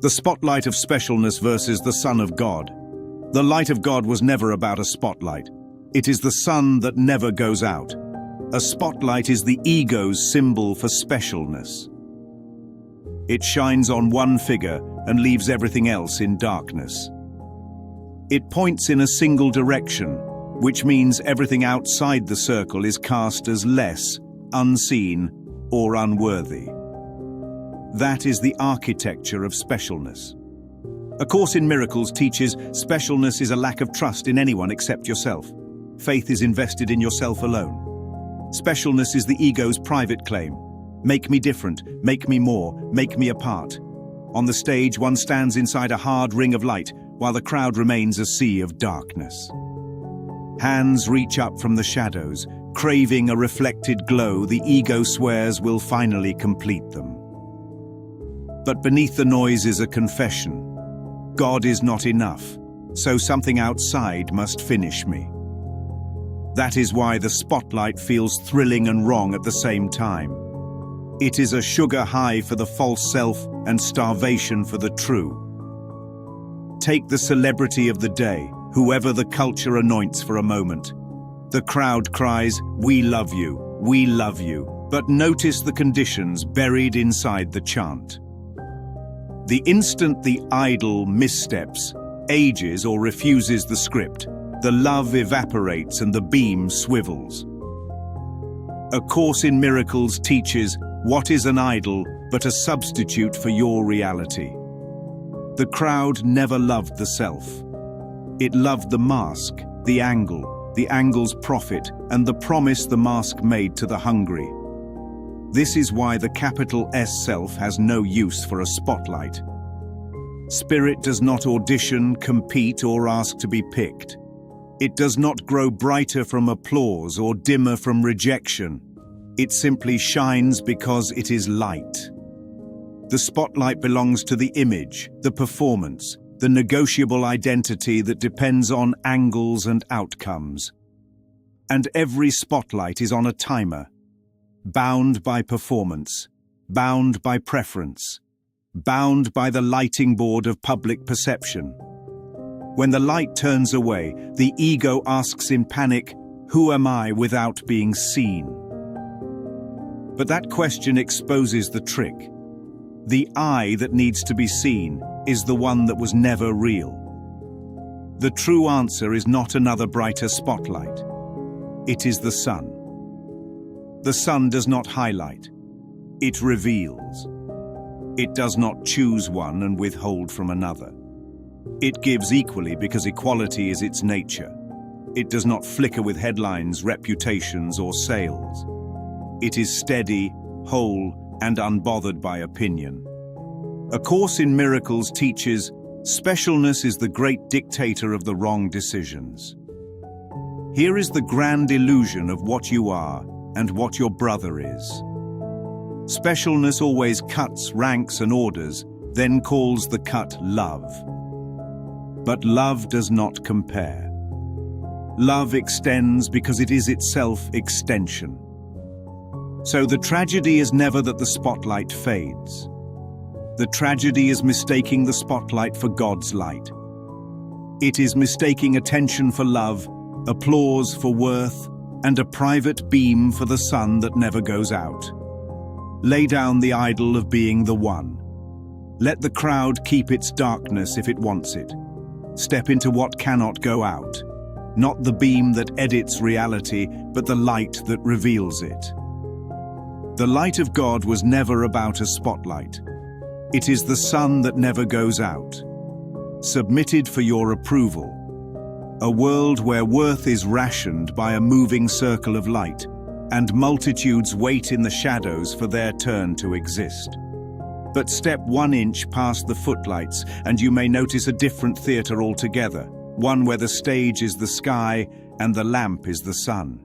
The spotlight of specialness versus the Son of God. The light of God was never about a spotlight. It is the sun that never goes out. A spotlight is the ego's symbol for specialness. It shines on one figure and leaves everything else in darkness. It points in a single direction, which means everything outside the circle is cast as less, unseen, or unworthy. That is the architecture of specialness. A Course in Miracles teaches specialness is a lack of trust in anyone except yourself. Faith is invested in yourself alone. Specialness is the ego's private claim. Make me different, make me more, make me apart. On the stage, one stands inside a hard ring of light, while the crowd remains a sea of darkness. Hands reach up from the shadows, craving a reflected glow the ego swears will finally complete them. But beneath the noise is a confession. God is not enough, so something outside must finish me. That is why the spotlight feels thrilling and wrong at the same time. It is a sugar high for the false self and starvation for the true. Take the celebrity of the day, whoever the culture anoints for a moment. The crowd cries, "We love you, we love you," but notice the conditions buried inside the chant. The instant the idol missteps, ages or refuses the script, the love evaporates and the beam swivels. A Course in Miracles teaches what is an idol but a substitute for your reality. The crowd never loved the self. It loved the mask, the angle's profit, and the promise the mask made to the hungry. This is why the capital S self has no use for a spotlight. Spirit does not audition, compete, or ask to be picked. It does not grow brighter from applause or dimmer from rejection. It simply shines because it is light. The spotlight belongs to the image, the performance, the negotiable identity that depends on angles and outcomes. And every spotlight is on a timer, bound by performance, bound by preference, bound by the lighting board of public perception. When the light turns away, the ego asks in panic, "Who am I without being seen?" But that question exposes the trick. The I that needs to be seen is the one that was never real. The true answer is not another brighter spotlight. It is the sun. The sun does not highlight. It reveals. It does not choose one and withhold from another. It gives equally because equality is its nature. It does not flicker with headlines, reputations, or sales. It is steady, whole, and unbothered by opinion. A Course in Miracles teaches specialness is the great dictator of the wrong decisions. Here is the grand illusion of what you are and what your brother is. Specialness always cuts, ranks, and orders, then calls the cut love. But love does not compare. Love extends because it is itself extension. So the tragedy is never that the spotlight fades. The tragedy is mistaking the spotlight for God's light. It is mistaking attention for love, applause for worth, and a private beam for the sun that never goes out. Lay down the idol of being the one. Let the crowd keep its darkness if it wants it. Step into what cannot go out. Not the beam that edits reality, but the light that reveals it. The light of God was never about a spotlight. It is the sun that never goes out. Submitted for your approval. A world where worth is rationed by a moving circle of light, and multitudes wait in the shadows for their turn to exist. But step 1 inch past the footlights and you may notice a different theater altogether, one where the stage is the sky and the lamp is the sun.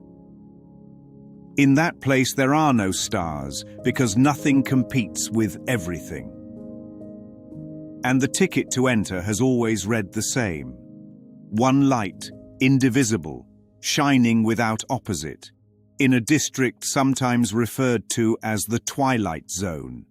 In that place there are no stars, because nothing competes with everything. And the ticket to enter has always read the same. One light, indivisible, shining without opposite, in a district sometimes referred to as the Twilight Zone.